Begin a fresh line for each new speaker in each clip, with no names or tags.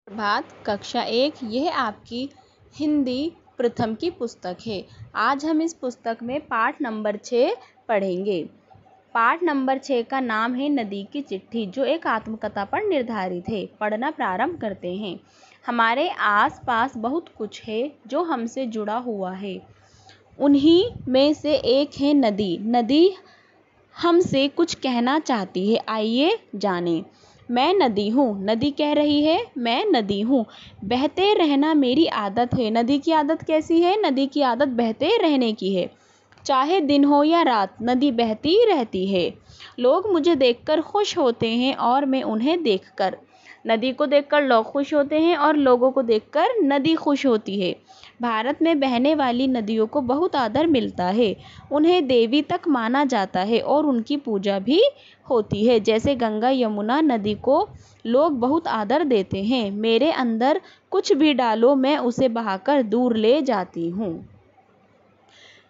प्रभात कक्षा 1 यह आपकी हिंदी प्रथम की पुस्तक है। आज हम इस पुस्तक में पाठ नंबर 6 पढ़ेंगे। पाठ नंबर 6 का नाम है नदी की चिट्ठी, जो एक आत्मकथा पर निर्धारित है। पढ़ना प्रारंभ करते हैं। हमारे आसपास बहुत कुछ है जो हमसे जुड़ा हुआ है। उन्हीं में से एक है नदी। नदी हमसे कुछ कहना चाहती है, आइए जानें। मैं नदी हूँ। नदी कह रही है, मैं नदी हूँ। बहते रहना मेरी आदत है। नदी की आदत कैसी है? नदी की आदत बहते रहने की है। चाहे दिन हो या रात, नदी बहती रहती है। लोग मुझे देखकर खुश होते हैं और मैं उन्हें देखकर। नदी को देखकर लोग खुश होते हैं और लोगों को देखकर नदी खुश होती है। भारत में बहने वाली नदियों को बहुत आदर मिलता है। उन्हें देवी तक माना जाता है और उनकी पूजा भी होती है। जैसे गंगा यमुना नदी को लोग बहुत आदर देते हैं। मेरे अंदर कुछ भी डालो, मैं उसे बहाकर दूर ले जाती हूँ।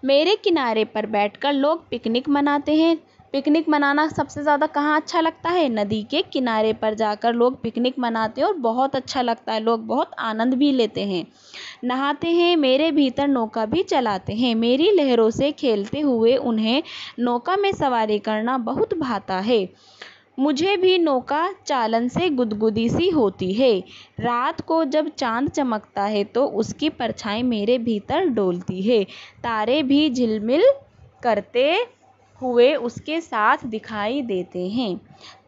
मेरे किनारे पर बैठकर लोग पिकनिक मनाते हैं। पिकनिक मनाना सबसे ज़्यादा कहाँ अच्छा लगता है? नदी के किनारे पर जाकर लोग पिकनिक मनाते हैं और बहुत अच्छा लगता है। लोग बहुत आनंद भी लेते हैं, नहाते हैं। मेरे भीतर नौका भी चलाते हैं। मेरी लहरों से खेलते हुए उन्हें नौका में सवारी करना बहुत भाता है। मुझे भी नौका चालन से गुदगुदी सी होती है। रात को जब चांद चमकता है तो उसकी परछाई मेरे भीतर डोलती है। तारे भी झिलमिल करते हुए उसके साथ दिखाई देते हैं।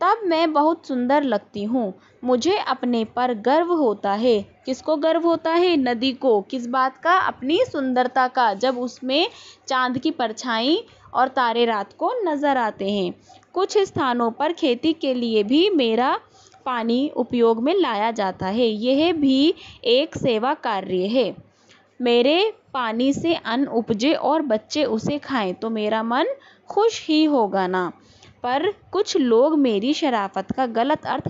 तब मैं बहुत सुंदर लगती हूँ। मुझे अपने पर गर्व होता है। किसको गर्व होता है? नदी को। किस बात का? अपनी सुंदरता का। जब उसमें चांद की परछाई और तारे रात को नजर आते हैं। कुछ स्थानों पर खेती के लिए भी मेरा पानी उपयोग में लाया जाता है। यह भी एक सेवा कार्य है। मेरे पानी से अन्न उपजे और बच्चे उसे खाएं तो मेरा मन खुश ही होगा ना। पर कुछ लोग मेरी शराफत का गलत अर्थ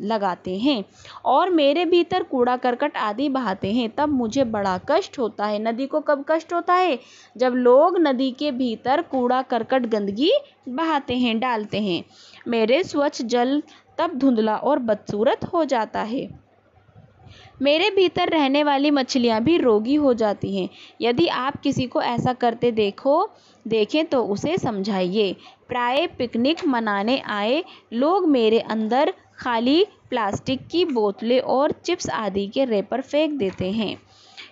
लगाते हैं और मेरे भीतर कूड़ा करकट आदि बहाते हैं। तब मुझे बड़ा कष्ट होता है। नदी को कब कष्ट होता है? जब लोग नदी के भीतर कूड़ा करकट गंदगी बहाते हैं, डालते हैं। मेरे स्वच्छ जल तब धुंधला और बदसूरत हो जाता है। मेरे भीतर रहने वाली मछलियाँ भी रोगी हो जाती हैं। यदि आप किसी को ऐसा करते देखें तो उसे समझाइए। प्राय पिकनिक मनाने आए लोग मेरे अंदर खाली प्लास्टिक की बोतलें और चिप्स आदि के रैपर फेंक देते हैं।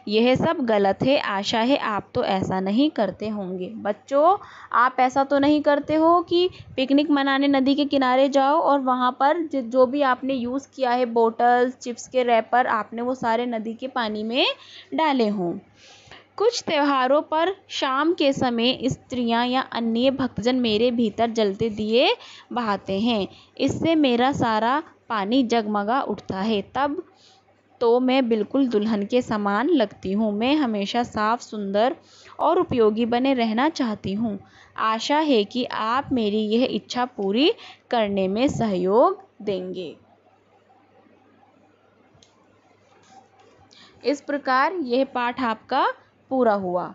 यह सब गलत है। आशा है आप तो ऐसा नहीं करते होंगे। बच्चों, आप ऐसा तो नहीं करते हो कि पिकनिक मनाने नदी के किनारे जाओ और वहाँ पर जो भी आपने यूज़ किया है, बोतल्स, चिप्स के रैपर, आपने वो सारे नदी के पानी में डाले हों। कुछ त्योहारों पर शाम के समय स्त्रियां या अन्य भक्तजन मेरे भीतर जलते दिए बहाते हैं। इससे मेरा सारा पानी जगमगा उठता है। तब तो मैं बिल्कुल दुल्हन के समान लगती हूँ। मैं हमेशा साफ, सुंदर और उपयोगी बने रहना चाहती हूँ। आशा है कि आप मेरी यह इच्छा पूरी करने में सहयोग देंगे। इस प्रकार यह पाठ आपका पूरा हुआ।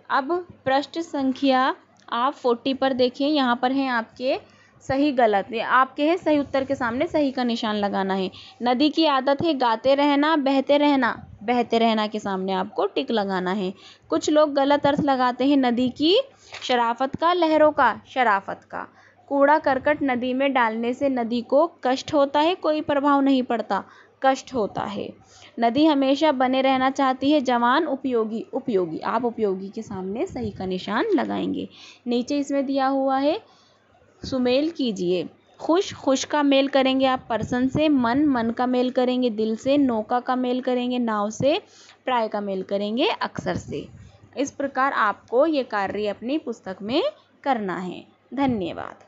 अब पृष्ठ संख्या आप 40 पर देखिए। यहाँ पर हैं आपके सही गलत। आपके है सही उत्तर के सामने सही का निशान लगाना है। नदी की आदत है गाते रहना, बहते रहना। बहते रहना के सामने आपको टिक लगाना है। कुछ लोग गलत अर्थ लगाते हैं नदी की। शराफत का, लहरों का, शराफत का। कूड़ा करकट नदी में डालने से नदी को कष्ट होता है, कोई प्रभाव नहीं पड़ता, कष्ट होता है। नदी हमेशा बने रहना चाहती है। जवान, उपयोगी, उपयोगी। आप उपयोगी के सामने सही का निशान लगाएंगे। नीचे इसमें दिया हुआ है, सुमेल कीजिए। खुश, खुश का मेल करेंगे आप पर्सन से। मन, मन का मेल करेंगे दिल से। नौका का मेल करेंगे नाव से। प्राय का मेल करेंगे अक्षर से। इस प्रकार आपको ये कार्य अपनी पुस्तक में करना है। धन्यवाद।